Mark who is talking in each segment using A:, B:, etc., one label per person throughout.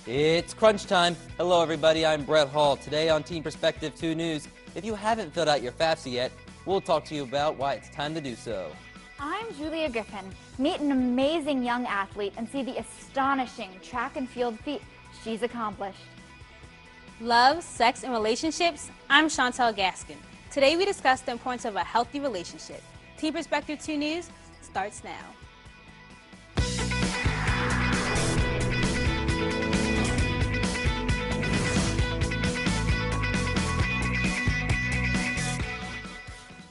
A: It's crunch time. Hello everybody, I'm Brett Hall. Today on Team Perspective 2 News, if you haven't filled out your FAFSA yet, we'll talk to you about why it's time to do so.
B: I'm Julia Griffin. Meet an amazing young athlete and see the astonishing track and field feat she's accomplished.
C: Love, sex, and relationships? I'm Chantel Gaskin. Today we discuss the importance of a healthy relationship. Team Perspective 2 News starts now.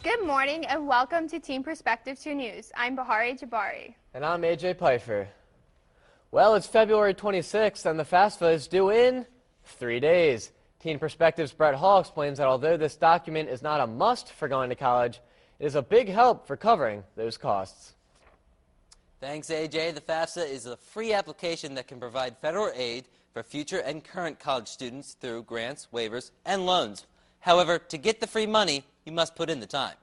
D: Good morning and welcome to Team Perspective 2 News. I'm Bahari Jabari.
E: And I'm AJ Pfeiffer. Well, it's February 26th and the FAFSA is due in 3 days. Teen Perspective's Brett Hall explains that although this document is not a must for going to college, it is a big help for covering those costs.
A: Thanks, AJ. The FAFSA is a free application that can provide federal aid for future and current college students through grants, waivers, and loans. However, to get the free money, you must put in the time.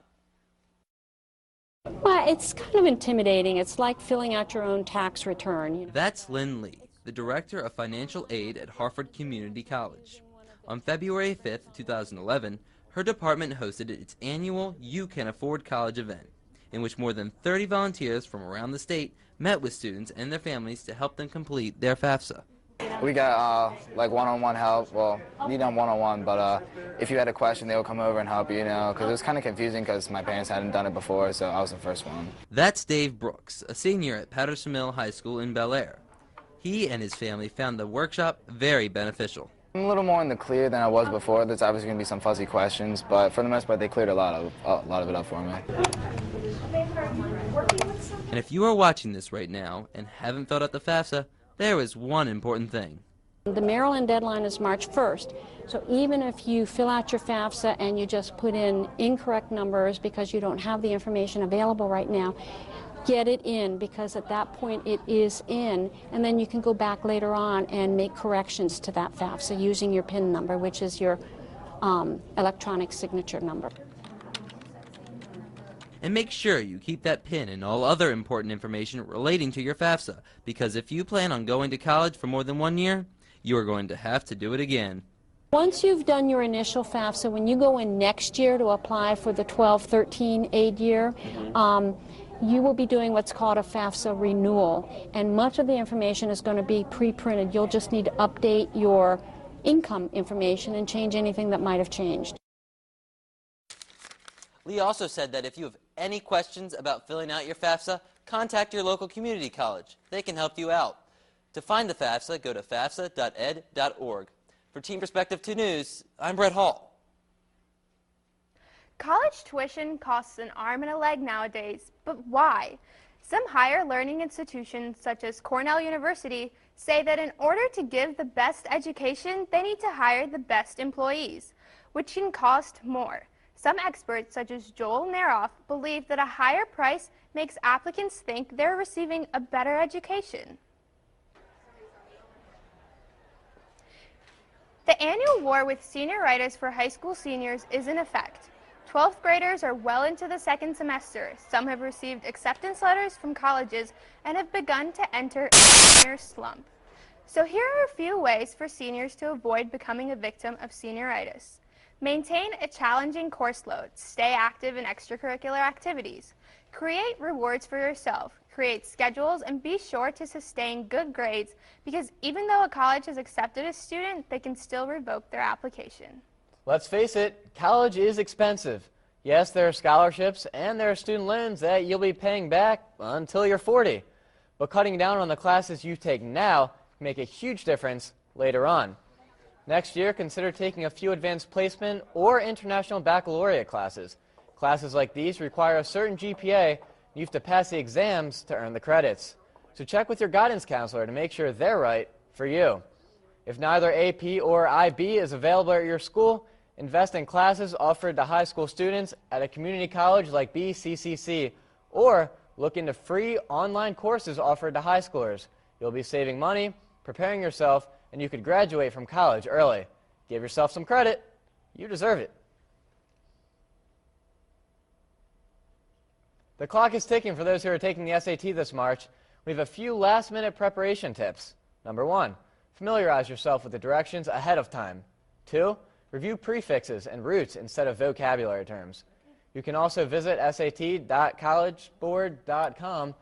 F: Well, it's kind of intimidating. It's like filling out your own tax return.
A: That's Lynn Lee, the Director of Financial Aid at Harford Community College. On February 5th, 2011, her department hosted its annual You Can Afford College event, in which more than 30 volunteers from around the state met with students and their families to help them complete their FAFSA.
G: We got like one-on-one help. Well, you know, one-on-one, but if you had a question, they would come over and help you, because it was kind of confusing because my parents hadn't done it before, so I was the first one.
A: That's Dave Brooks, a senior at Patterson Mill High School in Bel Air. He and his family found the workshop very beneficial.
G: I'm a little more in the clear than I was before. There's obviously going to be some fuzzy questions, but for the most part, they cleared a lot of it up for me.
A: And if you are watching this right now and haven't filled out the FAFSA, there is one important thing.
F: The Maryland deadline is March 1st, so even if you fill out your FAFSA and you just put in incorrect numbers because you don't have the information available right now, get it in, because at that point it is in, and then you can go back later on and make corrections to that FAFSA using your PIN number, which is your electronic signature number.
A: And make sure you keep that PIN and all other important information relating to your FAFSA, because if you plan on going to college for more than 1 year, you are going to have to do it again.
F: Once you've done your initial FAFSA, when you go in next year to apply for the 12-13 aid year, you will be doing what's called a FAFSA renewal, and much of the information is going to be pre-printed. You'll just need to update your income information and change anything that might have changed.
A: Lee also said that if you have any questions about filling out your FAFSA, contact your local community college. They can help you out. To find the FAFSA, go to fafsa.ed.org. For Team Perspective 2 News, I'm Brett Hall.
D: College tuition costs an arm and a leg nowadays, but why? Some higher learning institutions, such as Cornell University, say that in order to give the best education, they need to hire the best employees, which can cost more. Some experts, such as Joel Neroff, believe that a higher price makes applicants think they're receiving a better education. The annual war with senioritis for high school seniors is in effect. 12th graders are well into the second semester. Some have received acceptance letters from colleges and have begun to enter a senior slump. So here are a few ways for seniors to avoid becoming a victim of senioritis. Maintain a challenging course load. Stay active in extracurricular activities. Create rewards for yourself. Create schedules and be sure to sustain good grades, because even though a college has accepted a student, they can still revoke their application.
E: Let's face it, college is expensive. Yes, there are scholarships and there are student loans that you'll be paying back until you're 40. But cutting down on the classes you take now can make a huge difference later on. Next year, consider taking a few advanced placement or international baccalaureate classes. Classes like these require a certain GPA, and you have to pass the exams to earn the credits. So check with your guidance counselor to make sure they're right for you. If neither AP or IB is available at your school, invest in classes offered to high school students at a community college like BCCC, or look into free online courses offered to high schoolers. You'll be saving money, preparing yourself, and you could graduate from college early. Give yourself some credit. You deserve it. The clock is ticking for those who are taking the SAT this March. We have a few last-minute preparation tips. Number 1, Familiarize yourself with the directions ahead of time. 2. Review prefixes and roots instead of vocabulary terms. You can also visit sat.collegeboard.com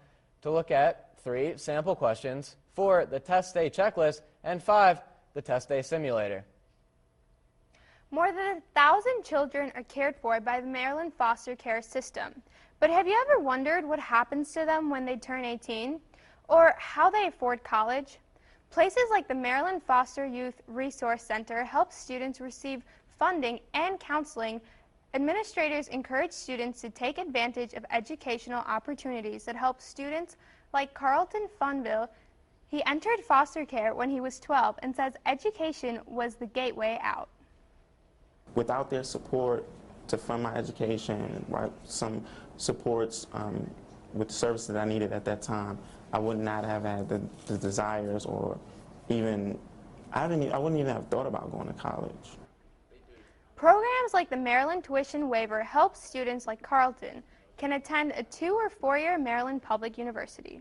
E: to look at 3. Sample questions, 4. The test day checklist, and 5. The test day simulator.
D: More than 1,000 children are cared for by the Maryland foster care system. But have you ever wondered what happens to them when they turn 18? Or how they afford college? Places like the Maryland Foster Youth Resource Center help students receive funding and counseling. Administrators encourage students to take advantage of educational opportunities that help students like Carlton Funville. He entered foster care when he was 12 and says education was the gateway out.
H: Without their support to fund my education, some supports with the services that I needed at that time, I would not have had the desires, or even, I wouldn't even have thought about going to college.
D: Programs like the Maryland Tuition Waiver help students like Carlton can attend a 2- or 4-year Maryland Public University.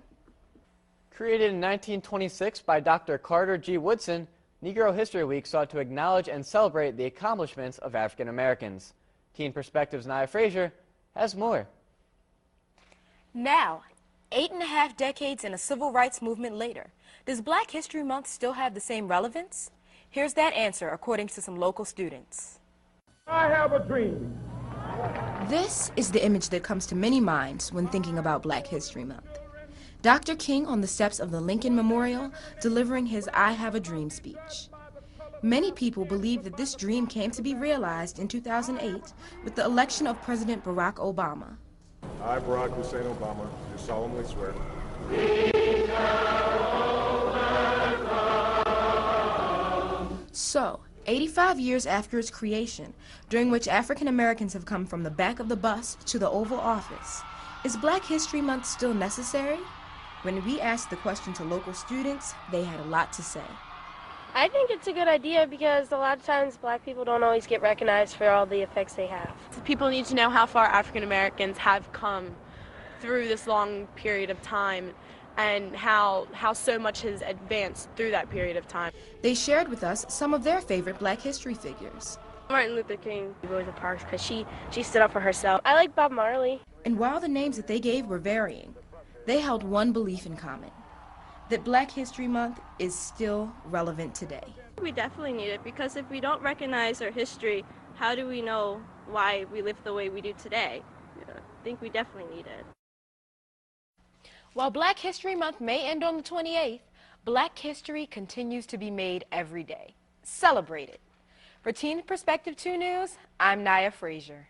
E: Created in 1926 by Dr. Carter G. Woodson, Negro History Week sought to acknowledge and celebrate the accomplishments of African Americans. Teen Perspective's Nia Frazier has more.
I: Now, 8.5 decades and a civil rights movement later, does Black History Month still have the same relevance? Here's that answer according to some local students.
J: I have a dream.
K: This is the image that comes to many minds when thinking about Black History Month. Dr. King on the steps of the Lincoln Memorial delivering his I Have a Dream speech. Many people believe that this dream came to be realized in 2008 with the election of President Barack Obama.
J: I, Barack Hussein Obama, do solemnly swear.
K: So, 85 years after its creation, during which African Americans have come from the back of the bus to the Oval Office, is Black History Month still necessary? When we asked the question to local students, they had a lot to say.
L: I think it's a good idea because a lot of times Black people don't always get recognized for all the effects they have.
M: People need to know how far African Americans have come through this long period of time and how so much has advanced through that period of time.
K: They shared with us some of their favorite Black history figures.
L: Martin Luther King, Rosa Parks, because she stood up for herself. I like Bob Marley.
K: And while the names that they gave were varying, they held one belief in common, that Black History Month is still relevant today.
N: We definitely need it because if we don't recognize our history, how do we know why we live the way we do today? I think we definitely need it.
I: While Black History Month may end on the 28th, Black history continues to be made every day. Celebrate it. For Teen Perspective 2 News, I'm Nia Frazier.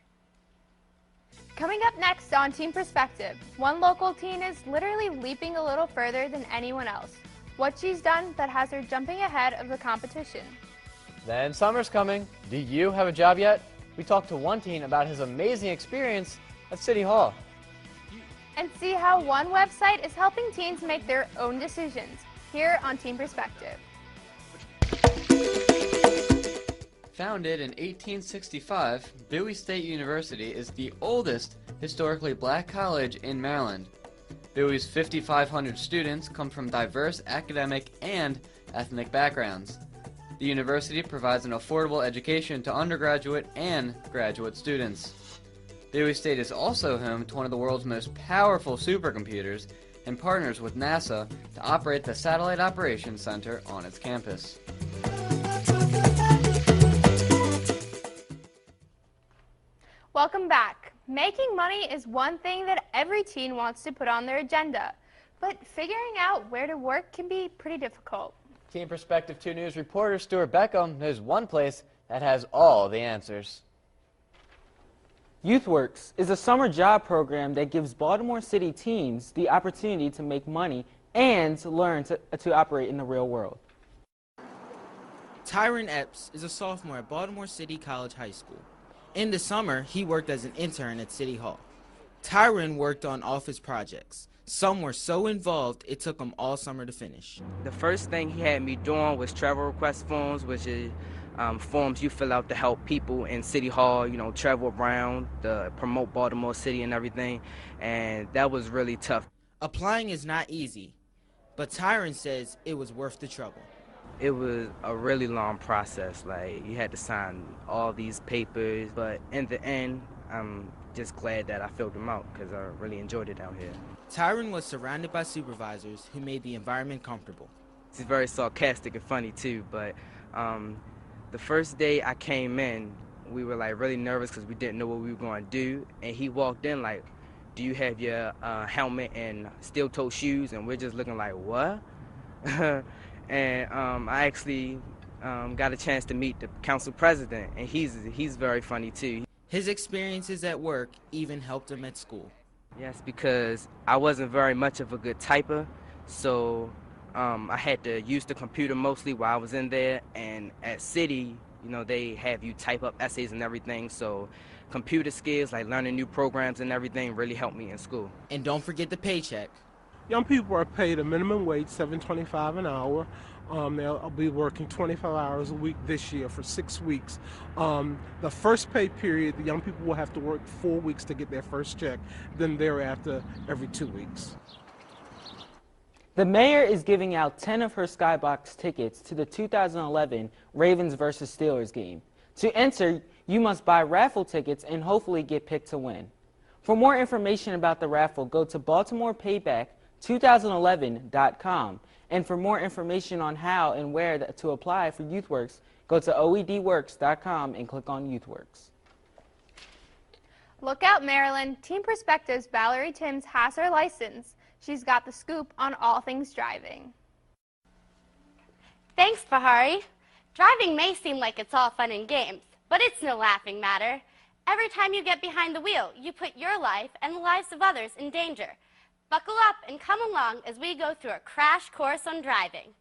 D: Coming up next on Teen Perspective, one local teen is literally leaping a little further than anyone else. What she's done that has her jumping ahead of the competition.
E: Then summer's coming. Do you have a job yet? We talked to one teen about his amazing experience at City Hall.
D: And see how one website is helping teens make their own decisions. Here on Teen Perspective.
E: Founded in 1865, Bowie State University is the oldest historically black college in Maryland. Bowie's 5,500 students come from diverse academic and ethnic backgrounds. The university provides an affordable education to undergraduate and graduate students. Bowie State is also home to one of the world's most powerful supercomputers and partners with NASA to operate the Satellite Operations Center on its campus.
D: Welcome back. Making money is one thing that every teen wants to put on their agenda, but figuring out where to work can be pretty difficult.
E: Teen Perspective 2 News reporter Stuart Beckham knows one place that has all the answers.
O: YouthWorks is a summer job program that gives Baltimore City teens the opportunity to make money and learn to operate in the real world.
P: Tyron Epps is a sophomore at Baltimore City College High School. In the summer, he worked as an intern at City Hall. Tyron worked on office projects. Some were so involved, it took him all summer to finish.
Q: The first thing he had me doing was travel request forms, which is forms you fill out to help people in City Hall, travel around, to promote Baltimore City and everything, and that was really tough.
P: Applying is not easy, but Tyron says it was worth the trouble.
Q: It was a really long process. Like, you had to sign all these papers, but in the end, I'm just glad that I filled them out because I really enjoyed it down here.
P: Tyron was surrounded by supervisors who made the environment comfortable.
Q: He's very sarcastic and funny too, but the first day I came in, we were like really nervous because we didn't know what we were going to do, and he walked in like, "Do you have your helmet and steel-toe shoes?" And we're just looking like, "What?" And I actually got a chance to meet the council president, and he's very funny too.
P: His experiences at work even helped him at school.
Q: Yes, because I wasn't very much of a good typer, so I had to use the computer mostly while I was in there, and at City, you know, they have you type up essays and everything, so computer skills, like learning new programs and everything, really helped me in school.
P: And don't forget the paycheck.
R: Young people are paid a minimum wage, $7.25 an hour. They'll be working 25 hours a week this year for 6 weeks. The first pay period, the young people will have to work 4 weeks to get their first check, then thereafter every 2 weeks.
O: The mayor is giving out 10 of her Skybox tickets to the 2011 Ravens vs. Steelers game. To enter, you must buy raffle tickets and hopefully get picked to win. For more information about the raffle, go to BaltimorePayback2011.com. And for more information on how and where to apply for YouthWorks, go to oedworks.com and click on YouthWorks.
D: Look out, Maryland. Team Perspective's Valerie Timms has her license. She's got the scoop on all things driving.
S: Thanks, Bahari. Driving may seem like it's all fun and games, but it's no laughing matter. Every time you get behind the wheel, you put your life and the lives of others in danger. Buckle up and come along as we go through a crash course on driving.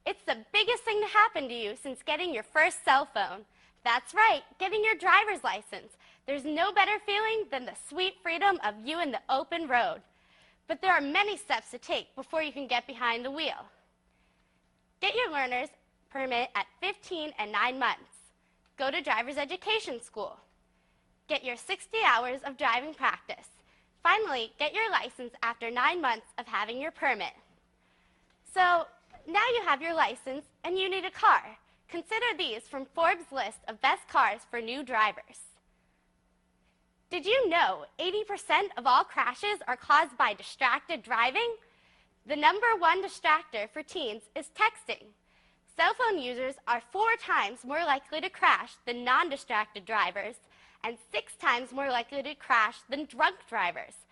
S: It's the biggest thing to happen to you since getting your first cell phone. That's right, getting your driver's license. There's no better feeling than the sweet freedom of you in the open road. But there are many steps to take before you can get behind the wheel. Get your learner's permit at 15 and 9 months. Go to driver's education school. Get your 60 hours of driving practice. Finally, get your license after 9 months of having your permit. So, now you have your license and you need a car. Consider these from Forbes' list of best cars for new drivers. Did you know 80% of all crashes are caused by distracted driving? The #1 distractor for teens is texting. Cell phone users are 4 times more likely to crash than non-distracted drivers and 6 times more likely to crash than drunk drivers.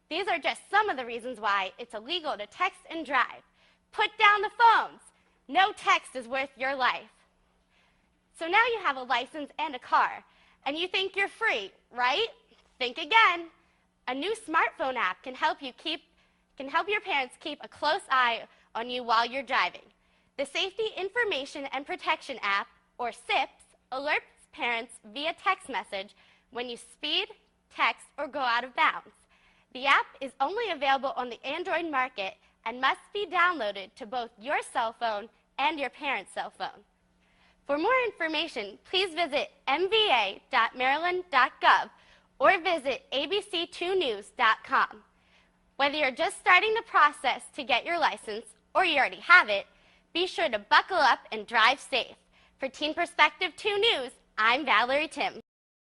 S: These are just some of the reasons why it's illegal to text and drive. Put down the phones. No text is worth your life. So now you have a license and a car, and you think you're free, right? Think again. A new smartphone app can help your parents keep a close eye on you while you're driving. The Safety Information and Protection app, or SIPS, alerts parents via text message when you speed, text, or go out of bounds. The app is only available on the Android market and must be downloaded to both your cell phone and your parent's cell phone. For more information, please visit mva.maryland.gov or visit abc2news.com. Whether you're just starting the process to get your license or you already have it, be sure to buckle up and drive safe. For Teen Perspective 2 News, I'm Valerie Timms.